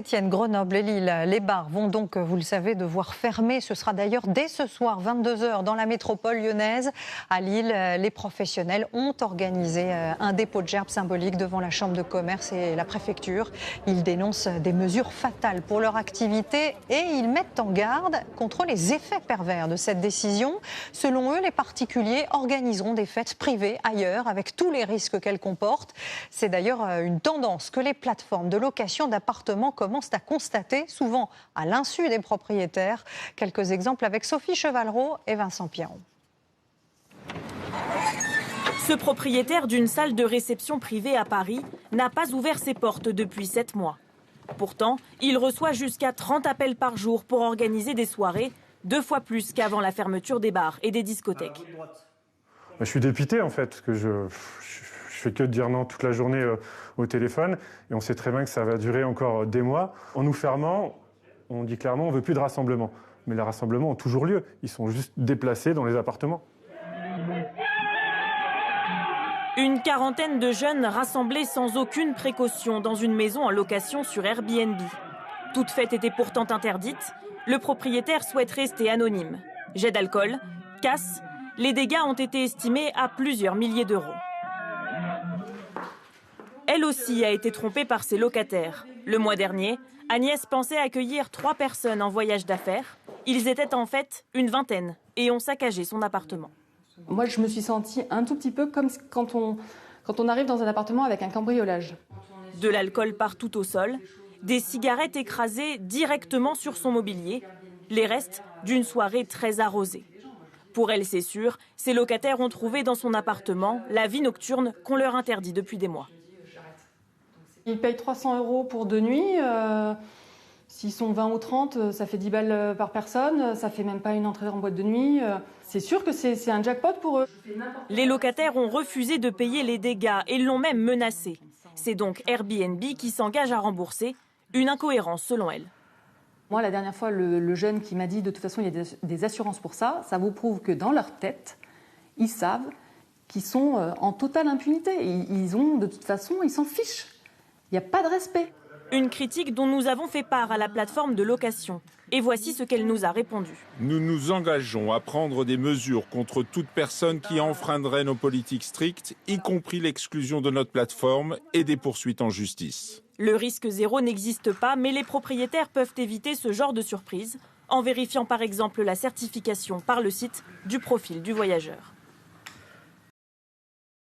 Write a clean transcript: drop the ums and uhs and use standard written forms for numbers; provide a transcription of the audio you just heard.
Étienne, Grenoble et Lille, les bars vont donc, vous le savez, devoir fermer. Ce sera d'ailleurs dès ce soir, 22 h, dans la métropole lyonnaise. À Lille, les professionnels ont organisé un dépôt de gerbes symbolique devant la Chambre de commerce et la préfecture. Ils dénoncent des mesures fatales pour leur activité et ils mettent en garde contre les effets pervers de cette décision. Selon eux, les particuliers organiseront des fêtes privées ailleurs avec tous les risques qu'elles comportent. C'est d'ailleurs une tendance que les plateformes de location d'appartements commencent à constater, souvent à l'insu des propriétaires. Quelques exemples avec Sophie Chevalreau et Vincent Pierron. Ce propriétaire d'une salle de réception privée à Paris n'a pas ouvert ses portes depuis 7 mois. Pourtant, il reçoit jusqu'à 30 appels par jour pour organiser des soirées, 2 fois plus qu'avant la fermeture des bars et des discothèques. Je suis dépité en fait, parce que je fais que de dire non toute la journée au téléphone. Et on sait très bien que ça va durer encore des mois. En nous fermant, on dit clairement on ne veut plus de rassemblements. Mais les rassemblements ont toujours lieu. Ils sont juste déplacés dans les appartements. Une quarantaine de jeunes rassemblés sans aucune précaution dans une maison en location sur Airbnb. Toute fête était pourtant interdite. Le propriétaire souhaite rester anonyme. Jet d'alcool, casse. Les dégâts ont été estimés à plusieurs milliers d'euros. Elle aussi a été trompée par ses locataires. Le mois dernier, Agnès pensait accueillir 3 personnes en voyage d'affaires. Ils étaient en fait une vingtaine et ont saccagé son appartement. Moi, je me suis sentie un tout petit peu comme quand on arrive dans un appartement avec un cambriolage. De l'alcool partout au sol, des cigarettes écrasées directement sur son mobilier, les restes d'une soirée très arrosée. Pour elle, c'est sûr, ses locataires ont trouvé dans son appartement la vie nocturne qu'on leur interdit depuis des mois. Ils payent 300 € pour 2 nuits. S'ils sont 20 ou 30, ça fait 10 balles par personne. Ça fait même pas une entrée en boîte de nuit. C'est sûr que c'est un jackpot pour eux. Les locataires ont refusé de payer les dégâts et l'ont même menacé. C'est donc Airbnb qui s'engage à rembourser. Une incohérence selon elle. Moi, la dernière fois, le jeune qui m'a dit de toute façon, il y a des assurances pour ça, ça vous prouve que dans leur tête, ils savent qu'ils sont en totale impunité. Ils ont, de toute façon, ils s'en fichent. Il n'y a pas de respect. Une critique dont nous avons fait part à la plateforme de location. Et voici ce qu'elle nous a répondu. Nous nous engageons à prendre des mesures contre toute personne qui enfreindrait nos politiques strictes, y compris l'exclusion de notre plateforme et des poursuites en justice. Le risque zéro n'existe pas, mais les propriétaires peuvent éviter ce genre de surprise en vérifiant par exemple la certification par le site du profil du voyageur.